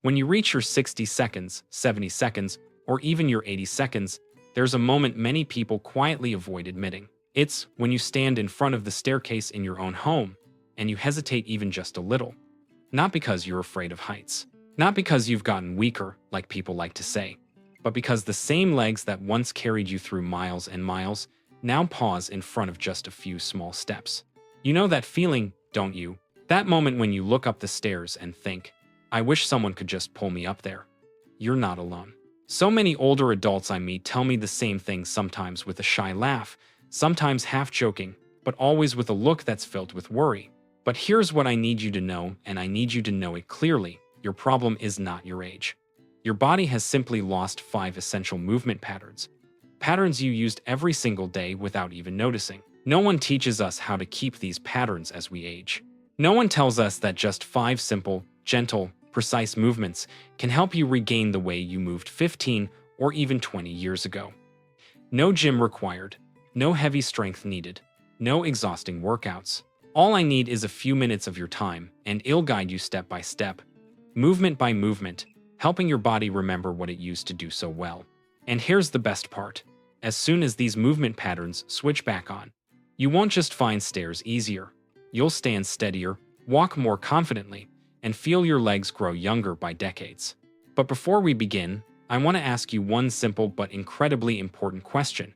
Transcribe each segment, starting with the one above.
When you reach your 60 seconds, 70 seconds, or even your 80 seconds, there's a moment many people quietly avoid admitting. It's when you stand in front of the staircase in your own home and you hesitate even just a little. Not because you're afraid of heights. Not because you've gotten weaker, like people like to say, but because the same legs that once carried you through miles and miles now pause in front of just a few small steps. You know that feeling, don't you? That moment when you look up the stairs and think, I wish someone could just pull me up there. You're not alone. So many older adults I meet tell me the same thing, sometimes with a shy laugh, sometimes half joking, but always with a look that's filled with worry. But here's what I need you to know, and I need you to know it clearly. Your problem is not your age. Your body has simply lost 5 essential movement patterns. Patterns you used every single day without even noticing. No one teaches us how to keep these patterns as we age. No one tells us that just 5 simple, gentle, precise movements can help you regain the way you moved 15 or even 20 years ago. No gym required, no heavy strength needed, no exhausting workouts. All I need is a few minutes of your time, and I'll guide you step by step, movement by movement, helping your body remember what it used to do so well. And here's the best part. As soon as these movement patterns switch back on, you won't just find stairs easier. You'll stand steadier, walk more confidently, and feel your legs grow younger by decades. But before we begin, I want to ask you one simple but incredibly important question.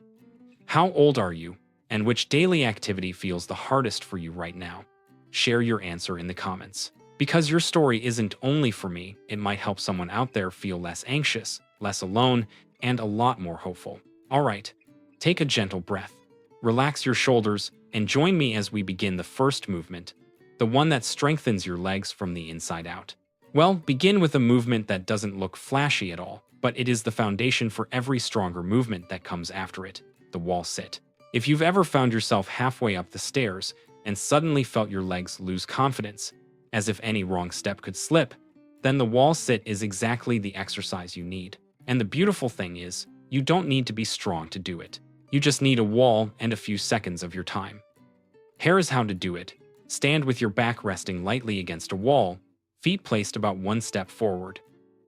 How old are you, and which daily activity feels the hardest for you right now? Share your answer in the comments. Because your story isn't only for me, it might help someone out there feel less anxious, less alone, and a lot more hopeful. Alright, take a gentle breath, relax your shoulders, and join me as we begin the first movement, the one that strengthens your legs from the inside out. Well, begin with a movement that doesn't look flashy at all, but it is the foundation for every stronger movement that comes after it, the wall sit. If you've ever found yourself halfway up the stairs and suddenly felt your legs lose confidence, as if any wrong step could slip, then the wall sit is exactly the exercise you need. And the beautiful thing is, you don't need to be strong to do it. You just need a wall and a few seconds of your time. Here is how to do it. Stand with your back resting lightly against a wall, feet placed about 1 step forward.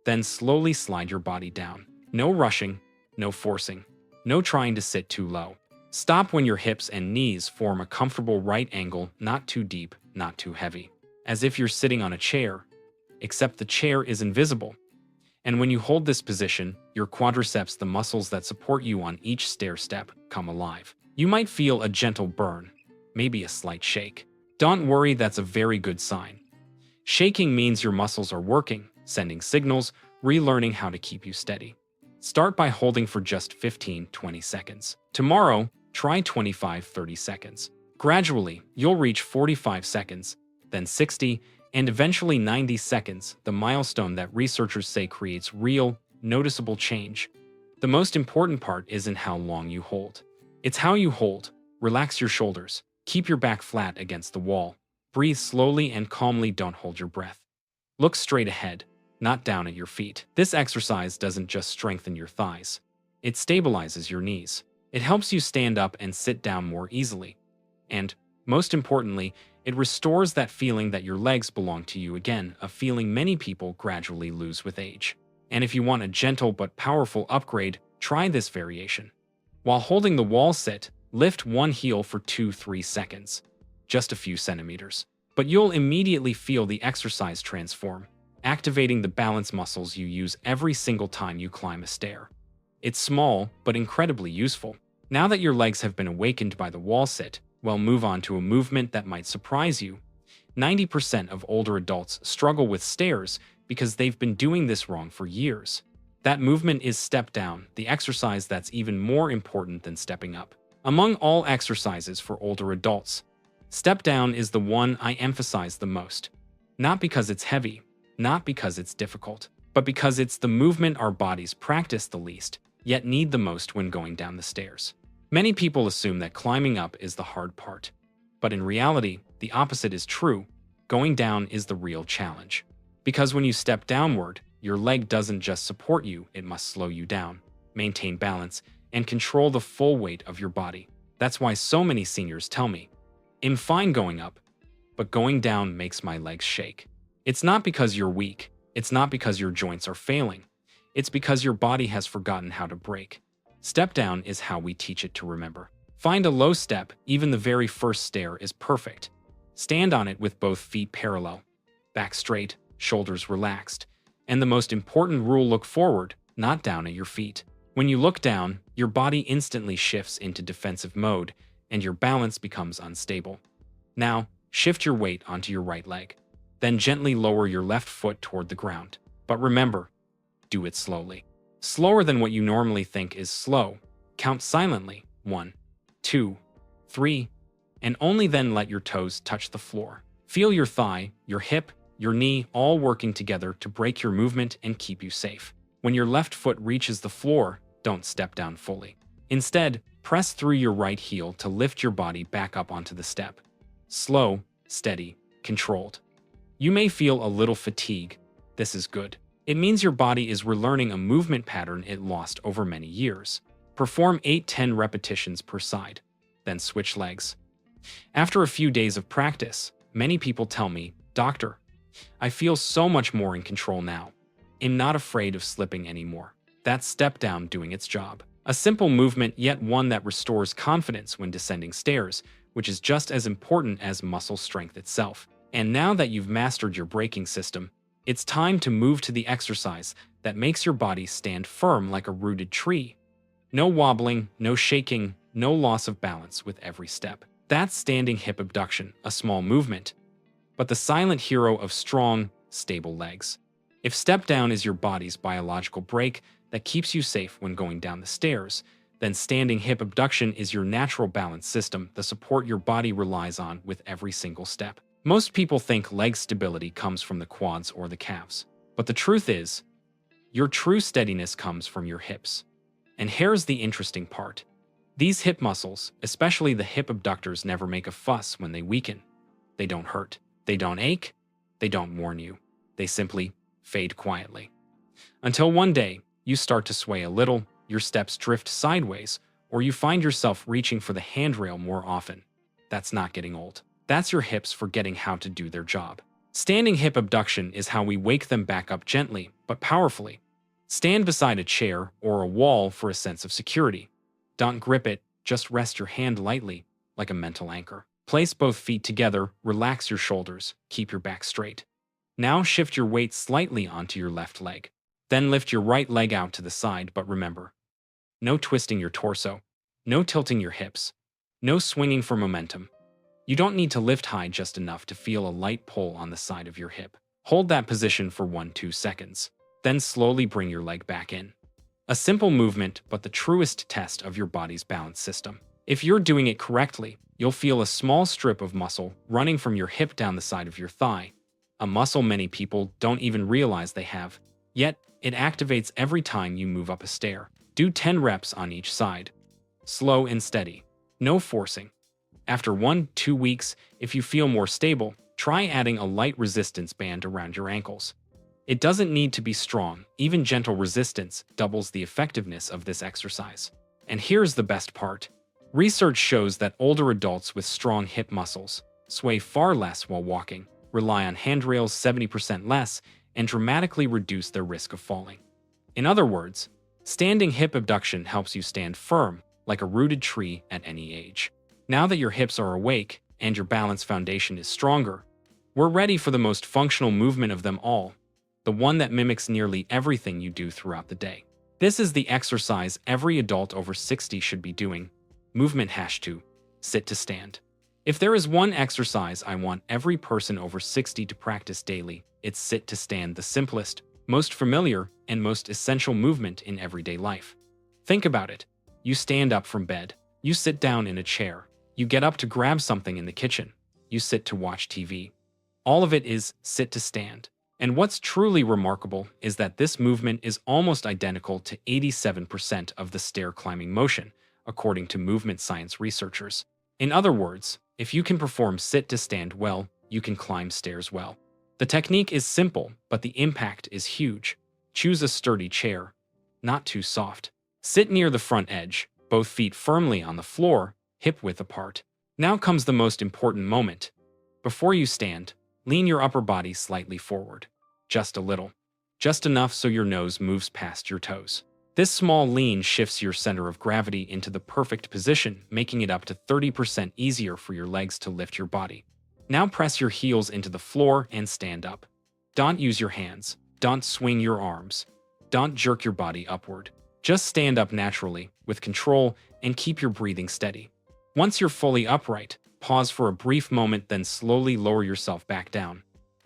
Then slowly slide your body down. No rushing, no forcing, no trying to sit too low. Stop when your hips and knees form a comfortable right angle, not too deep, not too heavy. As if you're sitting on a chair, except the chair is invisible. And when you hold this position, your quadriceps, the muscles that support you on each stair step, come alive. You might feel a gentle burn, maybe a slight shake. Don't worry, that's a very good sign. Shaking means your muscles are working, sending signals, relearning how to keep you steady. Start by holding for just 15-20 seconds. Tomorrow, try 25-30 seconds. Gradually, you'll reach 45 seconds, then 60, and eventually 90 seconds, the milestone that researchers say creates real, noticeable change. The most important part isn't how long you hold. It's how you hold. Relax your shoulders. Keep your back flat against the wall. Breathe slowly and calmly, don't hold your breath. Look straight ahead, not down at your feet. This exercise doesn't just strengthen your thighs. It stabilizes your knees. It helps you stand up and sit down more easily. And, most importantly, it restores that feeling that your legs belong to you again, a feeling many people gradually lose with age. And if you want a gentle but powerful upgrade, try this variation. While holding the wall sit, lift one heel for 2-3 seconds, just a few centimeters. But you'll immediately feel the exercise transform, activating the balance muscles you use every single time you climb a stair. It's small, but incredibly useful. Now that your legs have been awakened by the wall sit, well, move on to a movement that might surprise you. 90% of older adults struggle with stairs because they've been doing this wrong for years. That movement is step down, the exercise that's even more important than stepping up. Among all exercises for older adults, step down is the one I emphasize the most. Not because it's heavy, not because it's difficult, but because it's the movement our bodies practice the least, yet need the most when going down the stairs. Many people assume that climbing up is the hard part. But in reality, the opposite is true. Going down is the real challenge. Because when you step downward, your leg doesn't just support you, it must slow you down, maintain balance, and control the full weight of your body. That's why so many seniors tell me, I'm fine going up, but going down makes my legs shake. It's not because you're weak, It's not because your joints are failing. It's because your body has forgotten how to break. Step down is how we teach it to remember. Find a low step, even the very first stair is perfect. Stand on it with both feet parallel, back straight, shoulders relaxed. And the most important rule, look forward, not down at your feet. When you look down, your body instantly shifts into defensive mode, and your balance becomes unstable. Now, shift your weight onto your right leg. Then gently lower your left foot toward the ground. But remember, do it slowly. Slower than what you normally think is slow. Count silently, 1, 2, 3, and only then let your toes touch the floor. Feel your thigh, your hip, your knee all working together to break your movement and keep you safe. When your left foot reaches the floor, don't step down fully. Instead, press through your right heel to lift your body back up onto the step. Slow, steady, controlled. You may feel a little fatigue. This is good. It means your body is relearning a movement pattern it lost over many years. Perform 8-10 repetitions per side, then switch legs. After a few days of practice, many people tell me, "Doctor, I feel so much more in control now. I'm not afraid of slipping anymore." That's step down doing its job. A simple movement, yet one that restores confidence when descending stairs, which is just as important as muscle strength itself. And now that you've mastered your braking system, it's time to move to the exercise that makes your body stand firm like a rooted tree. No wobbling, no shaking, no loss of balance with every step. That's standing hip abduction, a small movement, but the silent hero of strong, stable legs. If step down is your body's biological brake that keeps you safe when going down the stairs, then standing hip abduction is your natural balance system, the support your body relies on with every single step. Most people think leg stability comes from the quads or the calves, but the truth is, your true steadiness comes from your hips. And here's the interesting part. These hip muscles, especially the hip abductors, never make a fuss when they weaken. They don't hurt. They don't ache. They don't warn you. They simply fade quietly. Until one day, you start to sway a little, your steps drift sideways, or you find yourself reaching for the handrail more often. That's not getting old. That's your hips forgetting how to do their job. Standing hip abduction is how we wake them back up gently, but powerfully. Stand beside a chair or a wall for a sense of security. Don't grip it, just rest your hand lightly, like a mental anchor. Place both feet together, relax your shoulders, keep your back straight. Now shift your weight slightly onto your left leg. Then lift your right leg out to the side, but remember, no twisting your torso, no tilting your hips, no swinging for momentum. You don't need to lift high, just enough to feel a light pull on the side of your hip. Hold that position for 1-2 seconds. Then slowly bring your leg back in. A simple movement, but the truest test of your body's balance system. If you're doing it correctly, you'll feel a small strip of muscle running from your hip down the side of your thigh. A muscle many people don't even realize they have. Yet, it activates every time you move up a stair. Do 10 reps on each side. Slow and steady. No forcing. After 1-2 weeks, if you feel more stable, try adding a light resistance band around your ankles. It doesn't need to be strong. Even gentle resistance doubles the effectiveness of this exercise. And here's the best part. Research shows that older adults with strong hip muscles sway far less while walking, rely on handrails 70% less, and dramatically reduce their risk of falling. In other words, standing hip abduction helps you stand firm, like a rooted tree at any age. Now that your hips are awake and your balance foundation is stronger, we're ready for the most functional movement of them all, the one that mimics nearly everything you do throughout the day. This is the exercise every adult over 60 should be doing. Movement #2, sit to stand. If there is one exercise I want every person over 60 to practice daily, it's sit to stand, the simplest, most familiar, and most essential movement in everyday life. Think about it. You stand up from bed. You sit down in a chair. You get up to grab something in the kitchen. You sit to watch TV. All of it is sit to stand. And what's truly remarkable is that this movement is almost identical to 87% of the stair climbing motion, according to movement science researchers. In other words, if you can perform sit to stand well, you can climb stairs well. The technique is simple, but the impact is huge. Choose a sturdy chair, not too soft. Sit near the front edge, both feet firmly on the floor, hip width apart. Now comes the most important moment. Before you stand, lean your upper body slightly forward, just a little. just enough so your nose moves past your toes. This small lean shifts your center of gravity into the perfect position, making it up to 30% easier for your legs to lift your body. Now press your heels into the floor and stand up. Don't use your hands. Don't swing your arms. Don't jerk your body upward. Just stand up naturally, with control, and keep your breathing steady. Once you're fully upright, pause for a brief moment, then slowly lower yourself back down,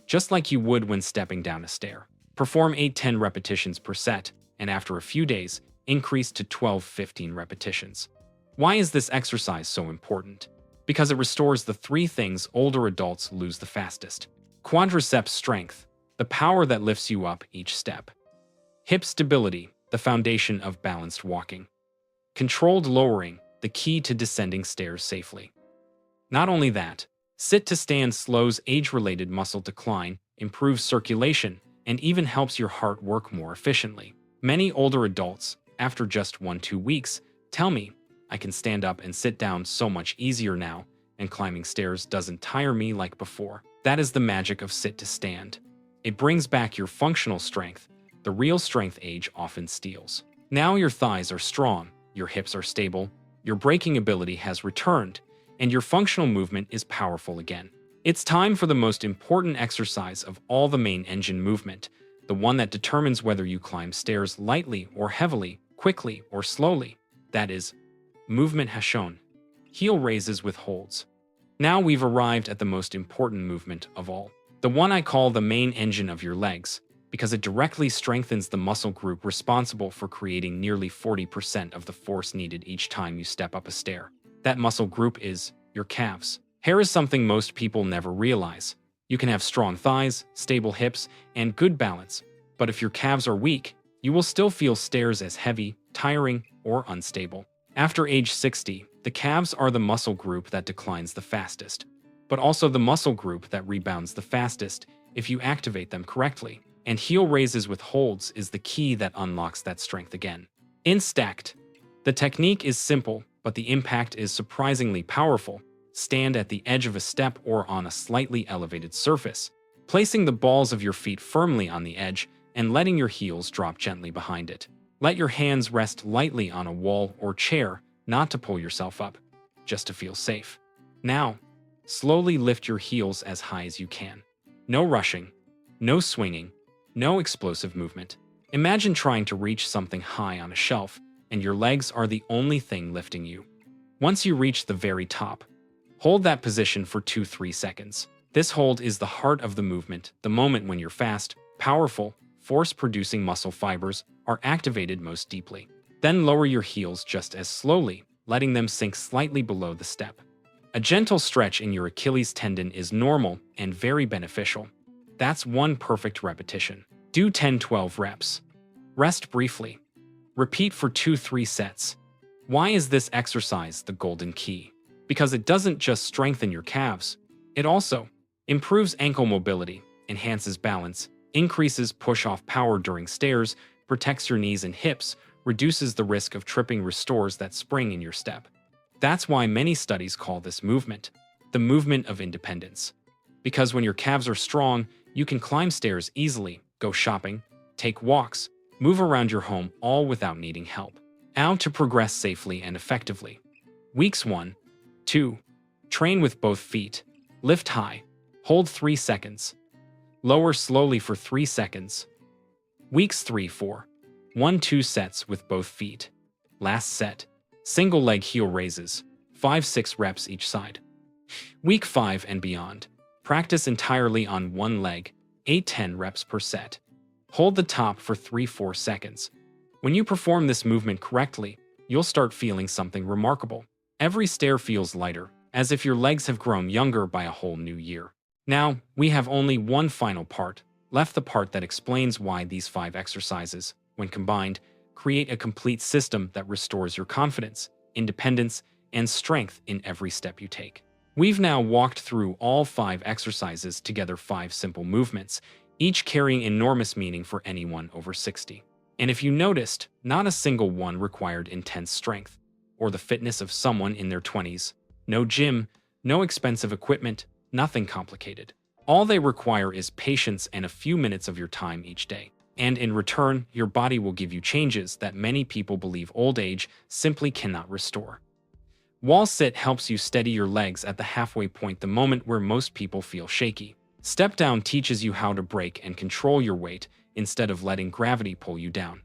just like you would when stepping down a stair. Perform 8-10 repetitions per set, and after a few days, increase to 12-15 repetitions. Why is this exercise so important? Because it restores the three things older adults lose the fastest. Quadriceps strength, the power that lifts you up each step. Hip stability, the foundation of balanced walking. Controlled lowering, the key to descending stairs safely. Not only that, sit to stand slows age-related muscle decline, improves circulation, and even helps your heart work more efficiently. Many older adults, after just 1-2 weeks, tell me, I can stand up and sit down so much easier now, and climbing stairs doesn't tire me like before. That is the magic of sit to stand. It brings back your functional strength, the real strength age often steals. Now your thighs are strong, your hips are stable, your braking ability has returned, and your functional movement is powerful again. It's time for the most important exercise of all, the main engine movement, the one that determines whether you climb stairs lightly or heavily, quickly or slowly. That is, movement has shown. Heel raises with holds. Now we've arrived at the most important movement of all, the one I call the main engine of your legs, because it directly strengthens the muscle group responsible for creating nearly 40% of the force needed each time you step up a stair. That muscle group is your calves. Here is something most people never realize. You can have strong thighs, stable hips, and good balance, but if your calves are weak, you will still feel stairs as heavy, tiring, or unstable. After age 60, the calves are the muscle group that declines the fastest, but also the muscle group that rebounds the fastest if you activate them correctly. And heel raises with holds is the key that unlocks that strength again. In stacked, the technique is simple, but the impact is surprisingly powerful. Stand at the edge of a step or on a slightly elevated surface, placing the balls of your feet firmly on the edge and letting your heels drop gently behind it. Let your hands rest lightly on a wall or chair, not to pull yourself up, just to feel safe. Now, slowly lift your heels as high as you can. No rushing, no swinging, no explosive movement. Imagine trying to reach something high on a shelf, and your legs are the only thing lifting you. Once you reach the very top, hold that position for 2-3 seconds. This hold is the heart of the movement, the moment when your fast, powerful, force-producing muscle fibers are activated most deeply. Then lower your heels just as slowly, letting them sink slightly below the step. A gentle stretch in your Achilles tendon is normal and very beneficial. That's one perfect repetition. Do 10-12 reps. Rest briefly. Repeat for 2-3 sets. Why is this exercise the golden key? Because it doesn't just strengthen your calves, it also improves ankle mobility, enhances balance, increases push-off power during stairs, protects your knees and hips, reduces the risk of tripping, restores that spring in your step. That's why many studies call this movement the movement of independence. Because when your calves are strong, you can climb stairs easily, go shopping, take walks, move around your home all without needing help. How to progress safely and effectively. Weeks 1, 2. Train with both feet. Lift high. Hold 3 seconds. Lower slowly for 3 seconds. Weeks 3, 4. 1-2 sets with both feet. Last set. Single leg heel raises. 5-6 reps each side. Week 5 and beyond. Practice entirely on one leg. 8-10 reps per set. Hold the top for 3-4 seconds. When you perform this movement correctly, you'll start feeling something remarkable. Every stair feels lighter, as if your legs have grown younger by a whole new year. Now, we have only one final part left, the part that explains why these 5 exercises, when combined, create a complete system that restores your confidence, independence, and strength in every step you take. We've now walked through all 5 exercises together, 5 simple movements, each carrying enormous meaning for anyone over 60. And if you noticed, not a single one required intense strength, or the fitness of someone in their 20s. No gym, no expensive equipment, nothing complicated. All they require is patience and a few minutes of your time each day. And in return, your body will give you changes that many people believe old age simply cannot restore. Wall sit helps you steady your legs at the halfway point, the moment where most people feel shaky. Step down teaches you how to brake and control your weight instead of letting gravity pull you down.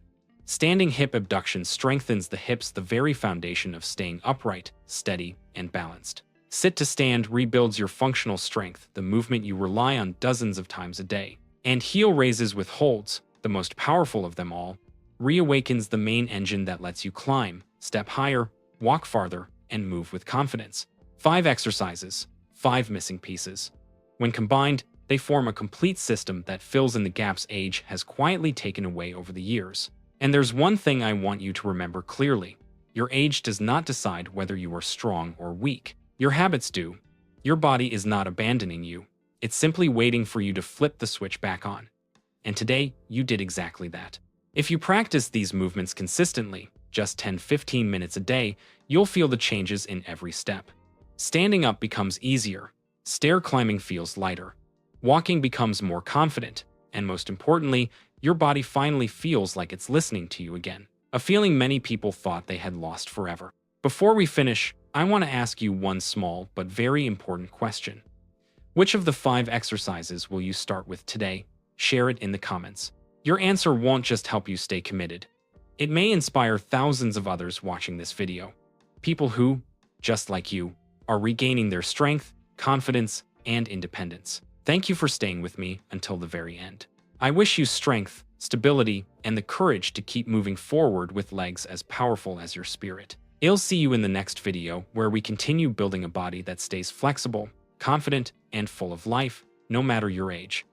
Standing hip abduction strengthens the hips, the very foundation of staying upright, steady, and balanced. Sit to stand rebuilds your functional strength, the movement you rely on dozens of times a day. And heel raises with holds, the most powerful of them all, reawakens the main engine that lets you climb, step higher, walk farther, and move with confidence. 5 exercises, 5 missing pieces. When combined, they form a complete system that fills in the gaps age has quietly taken away over the years. And there's one thing I want you to remember clearly. Your age does not decide whether you are strong or weak. Your habits do. Your body is not abandoning you. It's simply waiting for you to flip the switch back on. And today, you did exactly that. If you practice these movements consistently, just 10-15 minutes a day, you'll feel the changes in every step. Standing up becomes easier. Stair climbing feels lighter. Walking becomes more confident. And most importantly, your body finally feels like it's listening to you again. A feeling many people thought they had lost forever. Before we finish, I want to ask you one small but very important question. Which of the 5 exercises will you start with today? Share it in the comments. Your answer won't just help you stay committed. It may inspire thousands of others watching this video. People who, just like you, are regaining their strength, confidence, and independence. Thank you for staying with me until the very end. I wish you strength, stability, and the courage to keep moving forward with legs as powerful as your spirit. I'll see you in the next video where we continue building a body that stays flexible, confident, and full of life, no matter your age.